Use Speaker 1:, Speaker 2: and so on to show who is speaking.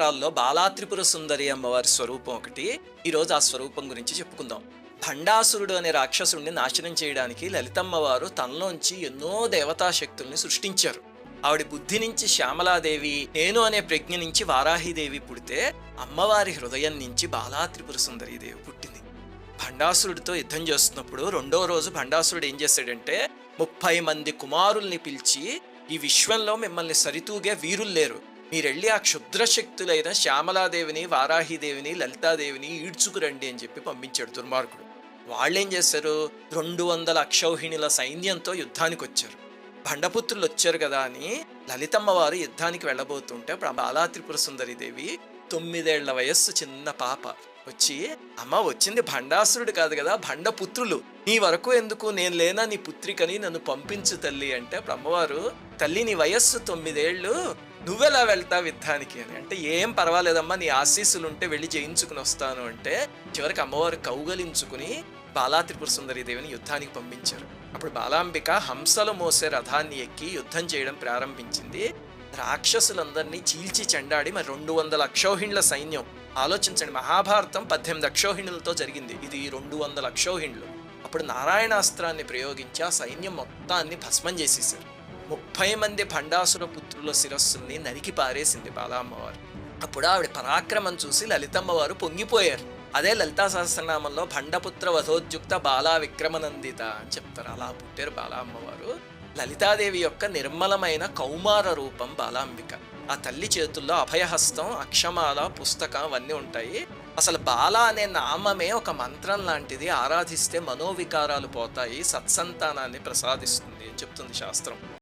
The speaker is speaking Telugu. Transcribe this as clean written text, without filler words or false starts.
Speaker 1: అవతారాల్లో బాలా త్రిపుర సుందరి అమ్మవారి స్వరూపం ఒకటి. ఈరోజు ఆ స్వరూపం గురించి చెప్పుకుందాం. భండాసురుడు అనే రాక్షసుడిని నాశనం చేయడానికి లలితమ్మవారు తనలోంచి ఎన్నో దేవతా శక్తుల్ని సృష్టించారు. ఆవిడ బుద్ధి నుంచి శ్యామలాదేవి, నేను అనే ప్రజ్ఞ నుంచి వారాహిదేవి పుడితే అమ్మవారి హృదయం నుంచి బాలా త్రిపుర సుందరి దేవి పుట్టింది. భండాసురుడితో యుద్ధం చేస్తున్నప్పుడు రెండో రోజు భండాసురుడు ఏం చేశాడంటే 30 మంది కుమారుల్ని పిలిచి, ఈ విశ్వంలో మిమ్మల్ని సరితూగే వీరులు లేరు, మీరెళ్ళి ఆ క్షుద్రశక్తులైన శ్యామలాదేవిని, వారాహిదేవిని, లలితాదేవిని ఈడ్చుకురండి అని చెప్పి పంపించాడు దుర్మార్గుడు. వాళ్ళేం చేశారు, 200 అక్షౌహిణుల సైన్యంతో యుద్ధానికి వచ్చారు. భండపుత్రులు వచ్చారు కదా అని లలితమ్మ వారు యుద్ధానికి వెళ్ళబోతుంటే బాలా త్రిపుర సుందరి దేవి 9 ఏళ్ల వయస్సు చిన్న పాప వచ్చి, అమ్మ వచ్చింది భండాసురుడు కాదు కదా, భండపుత్రులు, నీ వరకు ఎందుకు, నేను లేనా నీ పుత్రికని, నన్ను పంపించు తల్లి అంటే అమ్మవారు, తల్లి నీ వయస్సు 9 ఏళ్ళు, నువ్వెలా వెళ్తావు యుద్ధానికి అని అంటే, ఏం పర్వాలేదమ్మా, నీ ఆశీస్సులు ఉంటే వెళ్ళి జయించుకుని వస్తాను అంటే చివరికి అమ్మవారు కౌగలించుకుని బాలా త్రిపుర సుందరి దేవిని యుద్ధానికి పంపించారు. అప్పుడు బాలాంబిక హంసలు మోసే రథాన్ని ఎక్కి యుద్ధం చేయడం ప్రారంభించింది. రాక్షసులందరినీ చీల్చి చెండాడి మరి 200 అక్షౌహిణుల సైన్యం. ఆలోచించండి, మహాభారతం 18 అక్షౌహిణులతో జరిగింది, ఇది 200 అక్షౌహిణులు. అప్పుడు నారాయణాస్త్రాన్ని ప్రయోగించి ఆ సైన్యం మొత్తాన్ని భస్మం చేసేసారు. 30 మంది భండాసుర పుత్రుల శిరస్సుల్ని నరికి పారేసింది బాలామ్మవారు. అప్పుడు ఆవిడ పరాక్రమం చూసి లలితమ్మవారు పొంగిపోయారు. అదే లలితా సహస్రనామంలో భండపుత్ర వధోద్యుక్త బాలా విక్రమనందిత అని చెప్తారు. అలా పుట్టారు బాలా అమ్మవారు. లలితాదేవి యొక్క నిర్మలమైన కౌమార రూపం బాలాంబిక. ఆ తల్లి చేతుల్లో అభయహస్తం, అక్షమాల, పుస్తకం అవన్నీ ఉంటాయి. అసలు బాల అనే నామమే ఒక మంత్రం లాంటిది, ఆరాధిస్తే మనోవికారాలు పోతాయి, సత్సంతానాన్ని ప్రసాదిస్తుంది అని చెప్తుంది శాస్త్రం.